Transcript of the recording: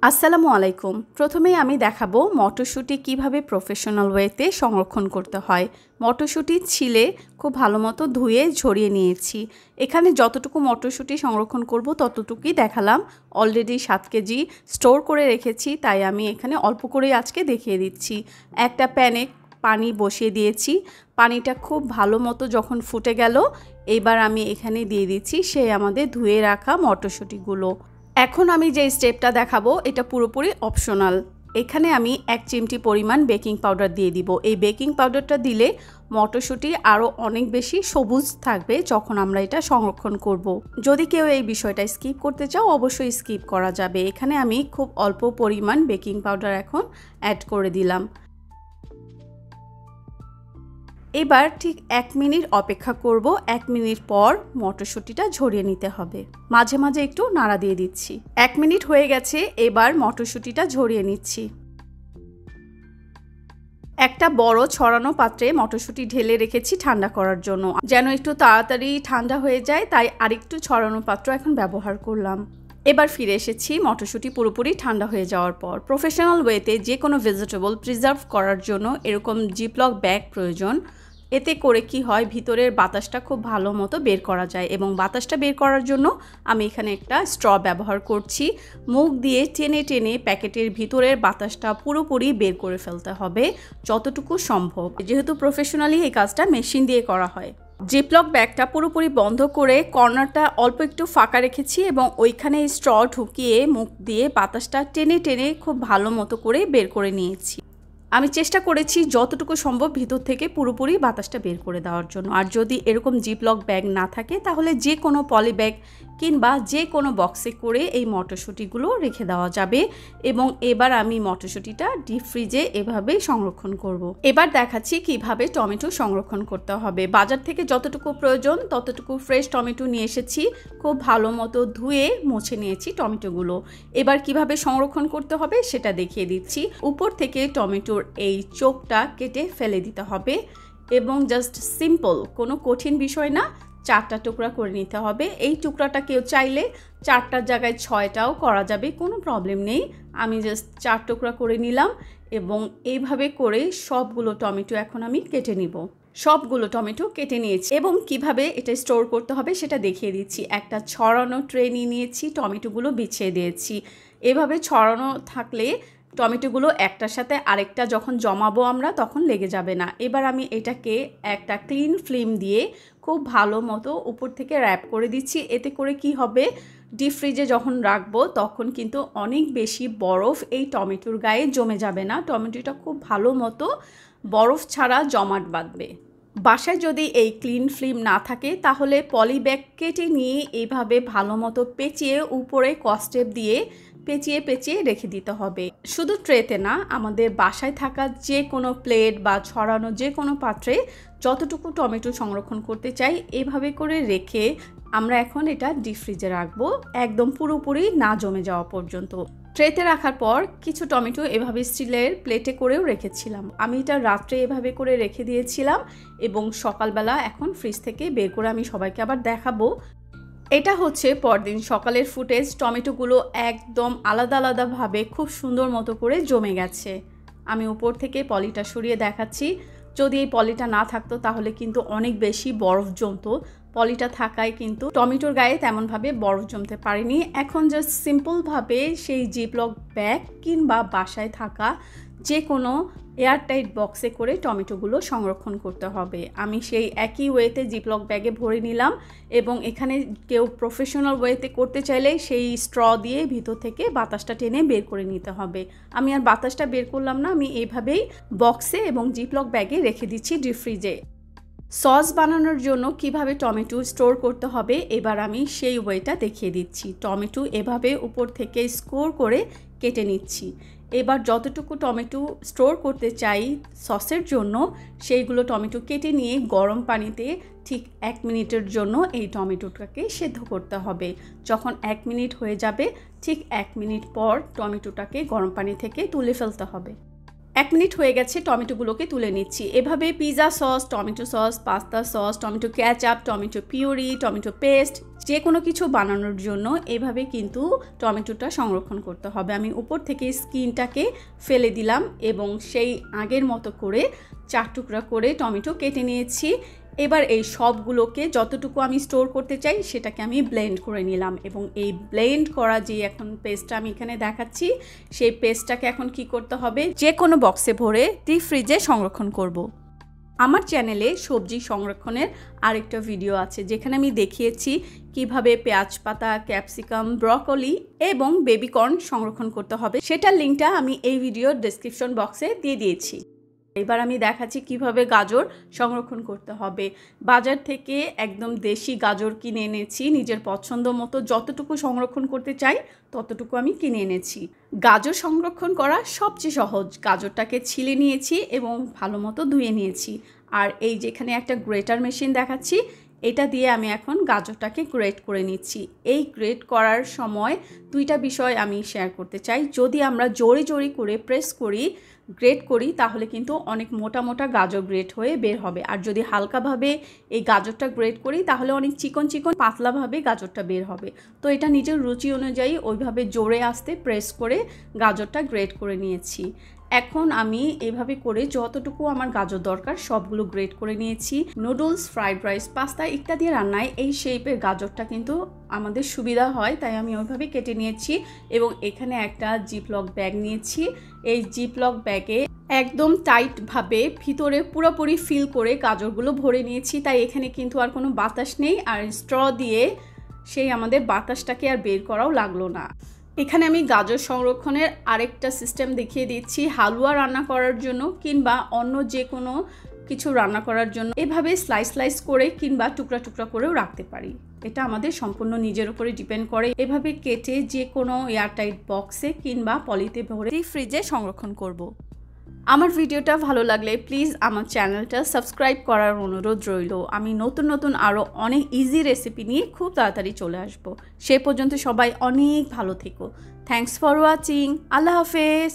আসসালামু আলাইকুম। প্রথমেই আমি দেখাবো মটরশুঁটি কিভাবে প্রফেশনাল ওয়েতে সংরক্ষণ করতে হয়। মটরশুঁটি ছিলে খুব ভালো মতো ধুয়ে ঝরিয়ে নিয়েছি। এখানে যতটুকু মটরশুঁটি সংরক্ষণ করব ততটুকুই দেখালাম। অলরেডি 7 কেজি স্টোর করে রেখেছি, তাই আমি এখানে অল্প করেই আজকে দেখিয়ে দিচ্ছি। একটা প্যানে পানি বসিয়ে দিয়েছি। পানিটা খুব ভালো মতো যখন ফুটে গেল, এবার আমি এখানে দিয়ে দিচ্ছি সেই আমাদের ধুয়ে রাখা মটরশুঁটিগুলো। এখন আমি যে স্টেপটা দেখাবো এটা পুরোপুরি অপশনাল। এখানে আমি 1 চিমটি পরিমাণ বেকিং পাউডার দিয়ে দিব। এই বেকিং পাউডারটা দিলে মটরশুঁটি আরও অনেক বেশি সবুজ থাকবে যখন আমরা এটা সংরক্ষণ করব। যদি কেউ এই বিষয়টা স্কিপ করতে চাও অবশ্যই স্কিপ করা যাবে। এখানে আমি খুব অল্প পরিমাণ বেকিং পাউডার এখন অ্যাড করে দিলাম। এবার ঠিক 1 মিনিট অপেক্ষা করব। 1 মিনিট পর মটরশুঁটিটা ঝরিয়ে নিতে হবে। মাঝে মাঝে একটু নাড়া দিয়ে দিচ্ছি। 1 মিনিট হয়ে গেছে, এবার মটরশুঁটিটা ঝরিয়ে নিচ্ছি। একটা বড় ছড়ানো পাত্রে মটরশুঁটি ঢেলে রেখেছি ঠান্ডা করার জন্য, যেন একটু তাড়াতাড়ি ঠান্ডা হয়ে যায়, তাই আরেকটু ছড়ানো পাত্র এখন ব্যবহার করলাম। এবার ফিরে এসেছি মটরশুঁটি পুরোপুরি ঠান্ডা হয়ে যাওয়ার পর। প্রফেশনাল ওয়েতে যে কোনো ভেজিটেবল প্রিজার্ভ করার জন্য এরকম জিপলক ব্যাগ প্রয়োজন। এতে করে কি হয়, ভিতরের বাতাসটা খুব ভালো মতো বের করা যায়, এবং বাতাসটা বের করার জন্য আমি এখানে একটা স্ট্র ব্যবহার করছি। মুখ দিয়ে টেনে টেনে প্যাকেটের ভিতরের বাতাসটা পুরোপুরি বের করে ফেলতে হবে যতটুকু সম্ভব, যেহেতু প্রফেশনালি এই কাজটা মেশিন দিয়ে করা হয়। জিপলক ব্যাগটা পুরোপুরি বন্ধ করে কর্নারটা অল্প একটু ফাঁকা রেখেছি এবং ওইখানে স্ট্র ঢুকিয়ে মুখ দিয়ে বাতাসটা টেনে টেনে খুব ভালো মতো করে বের করে নিয়েছি। আমি চেষ্টা করেছি যতটুকু সম্ভব ভিতর থেকে পুরোপুরি বাতাসটা বের করে দেওয়ার জন্য। আর যদি এরকম জিপলক ব্যাগ না থাকে তাহলে যে কোনো পলি ব্যাগ কিংবা যে কোনো বক্সে করে এই মটরশুঁটিগুলো রেখে দেওয়া যাবে। এবং এবার আমি মটরশুঁটিটা ডিপ ফ্রিজে এভাবেই সংরক্ষণ করব। এবার দেখাচ্ছি কিভাবে টমেটো সংরক্ষণ করতে হবে। বাজার থেকে যতটুকু প্রয়োজন ততটুকু ফ্রেশ টমেটো নিয়ে এসেছি। খুব ভালো মতো ধুয়ে মুছে নিয়েছি টমেটোগুলো। এবার কিভাবে সংরক্ষণ করতে হবে সেটা দেখিয়ে দিচ্ছি। উপর থেকে টমেটোর এই চোখটা কেটে ফেলে দিতে হবে এবং জাস্ট সিম্পল, কোনো কঠিন বিষয় না, 4টা টুকরা করে নিতে হবে। এই টুকরাটা কেউ চাইলে 4টার জায়গায় 6টাও করা যাবে, কোনো প্রবলেম নেই। আমি জাস্ট 4 টুকরা করে নিলাম এবং এইভাবে করে সবগুলো টমেটো এখন আমি কেটে নিব। সবগুলো টমেটো কেটে নিয়েছি এবং কিভাবে এটা স্টোর করতে হবে সেটা দেখিয়ে দিচ্ছি। একটা ছড়ানো ট্রে নিয়েছি, টমেটোগুলো বিছিয়ে দিয়েছি। এভাবে ছড়ানো থাকলে টমেটোগুলো একটার সাথে আরেকটা যখন জমাবো আমরা তখন লেগে যাবে না। এবার আমি এটাকে একটা ক্লিন ফিল্ম দিয়ে খুব ভালো মতো উপর থেকে র্যাপ করে দিচ্ছি। এতে করে কি হবে, ডিপ ফ্রিজে যখন রাখবো তখন কিন্তু অনেক বেশি বরফ এই টমেটোর গায়ে জমে যাবে না। টমেটোটা খুব ভালো মতো বরফ ছাড়া জমাট বাঁধবে। বাসায় যদি এই ক্লিন ফিল্ম না থাকে তাহলে পলি ব্যাগ কেটে নিয়ে এইভাবে ভালো মতো পেঁচিয়ে উপরে কস্টেপ দিয়ে পেঁচিয়ে পেঁচিয়ে রেখে দিতে হবে। শুধু ট্রেতে না, আমাদের বাসায় থাকা যে কোনো প্লেট বা ছড়ানো যে কোনো পাত্রে যতটুকু টমেটো সংরক্ষণ করতে চাই এভাবে করে রেখে আমরা এখন এটা ডিপ ফ্রিজে রাখবো একদম পুরোপুরি না জমে যাওয়া পর্যন্ত। ট্রেতে রাখার পর কিছু টমেটো এভাবে স্টিলের প্লেটে করেও রেখেছিলাম। আমি এটা রাত্রে এভাবে করে রেখে দিয়েছিলাম এবং সকালবেলা এখন ফ্রিজ থেকে বের করে আমি সবাইকে আবার দেখাবো। এটা হচ্ছে পরদিন সকালের ফুটেজ। টমেটোগুলো একদম আলাদা আলাদাভাবে খুব সুন্দর মতো করে জমে গেছে। আমি উপর থেকে পলিটা সরিয়ে দেখাচ্ছি। যদি এই পলিটা না থাকতো তাহলে কিন্তু অনেক বেশি বরফ জমতো। পলিটা থাকায় কিন্তু টমেটোর গায়ে তেমনভাবে বরফ জমতে পারেনি। এখন জাস্ট সিম্পলভাবে সেই জিপলক ব্যাগ কিংবা বাসায় থাকা যে কোনো এয়ারটাইট বক্সে করে টমেটোগুলো সংরক্ষণ করতে হবে। আমি সেই একই ওয়েতে জিপলক ব্যাগে ভরে নিলাম এবং এখানে কেউ প্রফেশনাল ওয়েতে করতে চাইলে সেই স্ট্র দিয়ে ভিতর থেকে বাতাসটা টেনে বের করে নিতে হবে। আমি আর বাতাসটা বের করলাম না, আমি এইভাবেই বক্সে এবং জিপলক ব্যাগে রেখে দিচ্ছি ডিপ ফ্রিজে। সস বানানোর জন্য কিভাবে টমেটো স্টোর করতে হবে এবার আমি সেই ওয়েটা দেখিয়ে দিচ্ছি। টমেটো এভাবে উপর থেকে স্কোর করে কেটে নিচ্ছি। এবার যতটুকু টমেটো স্টোর করতে চাই সসের জন্য সেইগুলো টমেটো কেটে নিয়ে গরম পানিতে ঠিক 1 মিনিটের জন্য এই টমেটোটাকে সেদ্ধ করতে হবে। যখন 1 মিনিট হয়ে যাবে ঠিক 1 মিনিট পর টমেটোটাকে গরম পানি থেকে তুলে ফেলতে হবে। 1 মিনিট হয়ে গেছে, টমেটোগুলোকে তুলে নিচ্ছি। এভাবে pizza sauce, tomato sauce, pasta sauce, tomato ketchup, tomato puree, tomato paste যে কোনো কিছু বানানোর জন্য এভাবে কিন্তু টমেটোটা সংরক্ষণ করতে হবে। আমি উপর থেকে স্কিনটাকে ফেলে দিলাম এবং সেই আগের মতো করে 4 টুকরা করে টমেটো কেটে নিয়েছি। এবার এই সবগুলোকে যতটুকু আমি স্টোর করতে চাই সেটাকে আমি ব্লেন্ড করে নিলাম এবং এই ব্লেন্ড করা যে এখন পেস্টটা আমি এখানে দেখাচ্ছি সেই পেস্টটাকে এখন কি করতে হবে, যে কোনো বক্সে ভরে ডিপ ফ্রিজে সংরক্ষণ করব। আমার চ্যানেলে সবজি সংরক্ষণের আরেকটা ভিডিও আছে যেখানে আমি দেখিয়েছি কিভাবে পেঁয়াজ পাতা, ক্যাপসিকাম, ব্রকলি এবং বেবি কর্ন সংরক্ষণ করতে হবে। সেটার লিঙ্কটা আমি এই ভিডিওর ডেসক্রিপশন বক্সে দিয়ে দিয়েছি। এবার আমি দেখাচ্ছি কিভাবে গাজর সংরক্ষণ করতে হবে। বাজার থেকে একদম দেশি গাজর কিনে এনেছি, নিজের পছন্দ মতো যতটুকু সংরক্ষণ করতে চাই ততটুকু আমি কিনে এনেছি। গাজর সংরক্ষণ করা সবচেয়ে সহজ। গাজরটাকে ছিলে নিয়েছি এবং ভালো মতো ধুয়ে নিয়েছি। আর এই যেখানে একটা গ্রেটার মেশিন দেখাচ্ছি, এটা দিয়ে আমি এখন গাজরটাকে গ্রেট করে নিচ্ছি। এই গ্রেট করার সময় 2টা বিষয় আমি শেয়ার করতে চাই। যদি আমরা জোরে জোরে করে প্রেস করি, গ্রেট করি, তাহলে কিন্তু অনেক মোটা মোটা গাজর গ্রেট হয়ে বের হবে। আর যদি হালকাভাবে এই গাজরটা গ্রেট করি তাহলে অনেক চিকন চিকন পাতলাভাবে গাজরটা বের হবে। তো এটা নিজের রুচি অনুযায়ী ওইভাবে জোরে আস্তে প্রেস করে গাজরটা গ্রেট করে নিয়েছি। এখন আমি এভাবে করে যতটুকু আমার গাজর দরকার সবগুলো গ্রেট করে নিয়েছি। নুডলস, ফ্রাইড রাইস, পাস্তা ইত্যাদি রান্নায় এই শেপের গাজরটা কিন্তু আমাদের সুবিধা হয়, তাই আমি ওইভাবে কেটে নিয়েছি এবং এখানে একটা জিপলক ব্যাগ নিয়েছি। এই জিপলক ব্যাগে একদম টাইটভাবে ভিতরে পুরোপুরি ফিল করে গাজরগুলো ভরে নিয়েছি, তাই এখানে কিন্তু আর কোনো বাতাস নেই। আর স্ট্র দিয়ে সেই আমাদের বাতাসটাকে আর বের করাও লাগলো না। এখানে আমি গাজর সংরক্ষণের আরেকটা সিস্টেম দেখিয়ে দিচ্ছি। হালুয়া রান্না করার জন্য কিংবা অন্য যে কোনো কিছু রান্না করার জন্য এভাবে স্লাইস স্লাইস করে কিংবা টুকরা টুকরা করেও রাখতে পারি। এটা আমাদের সম্পূর্ণ নিজের উপরে ডিপেন্ড করে। এভাবে কেটে যে কোনো এয়ারটাইট বক্সে কিংবা পলিতে ভরে ফ্রিজে সংরক্ষণ করব। আমার ভিডিওটা ভালো লাগলে প্লিজ আমার চ্যানেলটা সাবস্ক্রাইব করার অনুরোধ রইল। আমি নতুন নতুন আরও অনেক ইজি রেসিপি নিয়ে খুব তাড়াতাড়ি চলে আসব। সে পর্যন্ত সবাই অনেক ভালো থেকো। Thanks for watching. আল্লাহ হাফেজ।